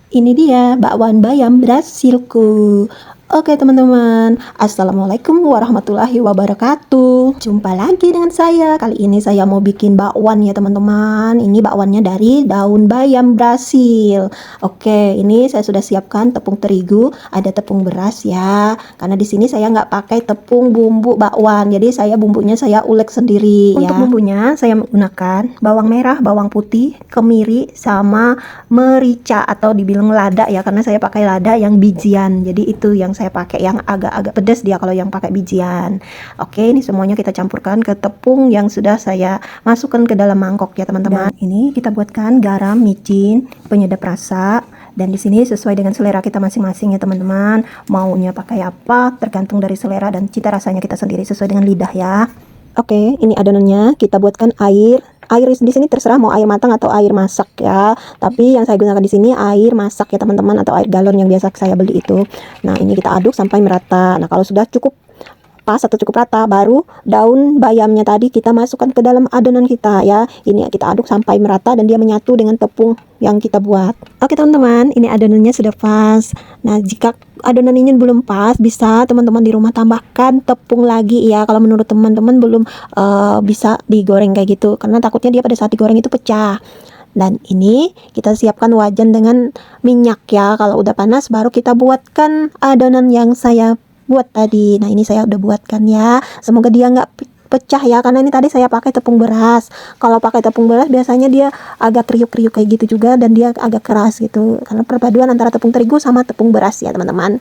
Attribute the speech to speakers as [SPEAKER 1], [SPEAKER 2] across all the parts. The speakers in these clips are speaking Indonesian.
[SPEAKER 1] Ini dia bakwan bayam berhasilku. Oke teman-teman, assalamualaikum warahmatullahi wabarakatuh. Jumpa lagi dengan saya. Kali ini saya mau bikin bakwan ya teman-teman. Ini bakwannya dari daun bayam Brasil. Oke, ini saya sudah siapkan tepung terigu, ada tepung beras ya. Karena di sini saya nggak pakai tepung bumbu bakwan, jadi saya bumbunya saya ulek sendiri. Untuk bumbunya saya menggunakan bawang merah, bawang putih, kemiri, sama merica atau dibilang lada ya, karena saya pakai lada yang bijian. Jadi itu yang saya pakai, yang agak-agak pedas dia kalau yang pakai bijian. Oke, ini semuanya kita campurkan ke tepung yang sudah saya masukkan ke dalam mangkok ya teman-teman. Ini kita buatkan garam, micin, penyedap rasa. Dan di sini sesuai dengan selera kita masing-masing ya teman-teman. Maunya pakai apa tergantung dari selera dan cita rasanya kita sendiri sesuai dengan lidah ya. Oke, ini adonannya kita buatkan air. Air di sini terserah mau air matang atau air masak ya. Tapi yang saya gunakan di sini air masak ya teman-teman, atau air galon yang biasa saya beli itu. Nah, ini kita aduk sampai merata. Nah, kalau sudah cukup pas atau cukup rata, baru daun bayamnya tadi kita masukkan ke dalam adonan kita ya. Ini kita aduk sampai merata dan dia menyatu dengan tepung yang kita buat. Oke teman-teman, ini adonannya sudah pas. Nah, jika adonan ini belum pas, bisa teman-teman di rumah tambahkan tepung lagi ya. Kalau menurut teman-teman belum bisa digoreng kayak gitu, karena takutnya dia pada saat digoreng itu pecah. Dan ini kita siapkan wajan dengan minyak ya. Kalau udah panas baru kita buatkan adonan yang saya buat tadi. Nah, ini saya udah buatkan ya. Semoga dia nggak pecah ya, karena ini tadi saya pakai tepung beras. Kalau pakai tepung beras biasanya dia agak kriuk-kriuk kayak gitu juga, dan dia agak keras gitu, karena perpaduan antara tepung terigu sama tepung beras ya teman-teman.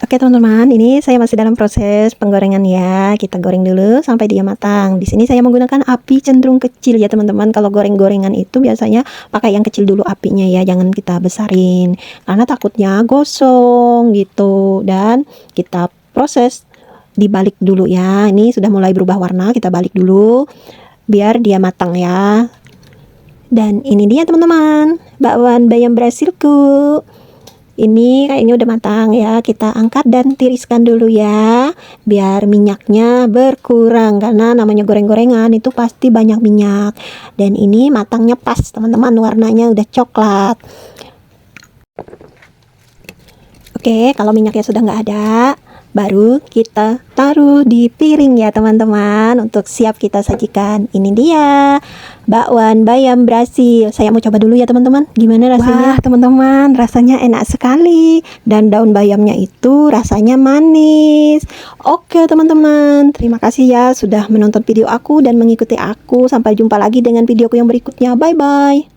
[SPEAKER 1] Oke teman-teman, ini saya masih dalam proses penggorengan ya. Kita goreng dulu sampai dia matang. Di sini saya menggunakan api cenderung kecil ya teman-teman. Kalau goreng-gorengan itu biasanya pakai yang kecil dulu apinya ya, jangan kita besarin karena takutnya gosong gitu. Dan kita proses dibalik dulu ya. Ini sudah mulai berubah warna, kita balik dulu biar dia matang ya. Dan ini dia teman-teman, bakwan bayam Brasilku. Ini kayaknya udah matang ya. Kita angkat dan tiriskan dulu ya, biar minyaknya berkurang, karena namanya goreng-gorengan itu pasti banyak minyak. Dan ini matangnya pas teman-teman, warnanya udah coklat. Oke, kalau minyaknya sudah nggak ada, baru kita taruh di piring ya teman-teman, untuk siap kita sajikan. Ini dia bakwan bayam Brasil. Saya mau coba dulu ya teman-teman, gimana rasanya. Wah teman-teman, rasanya enak sekali, dan daun bayamnya itu rasanya manis. Oke teman-teman, terima kasih ya sudah menonton video aku dan mengikuti aku. Sampai jumpa lagi dengan videoku yang berikutnya. Bye bye.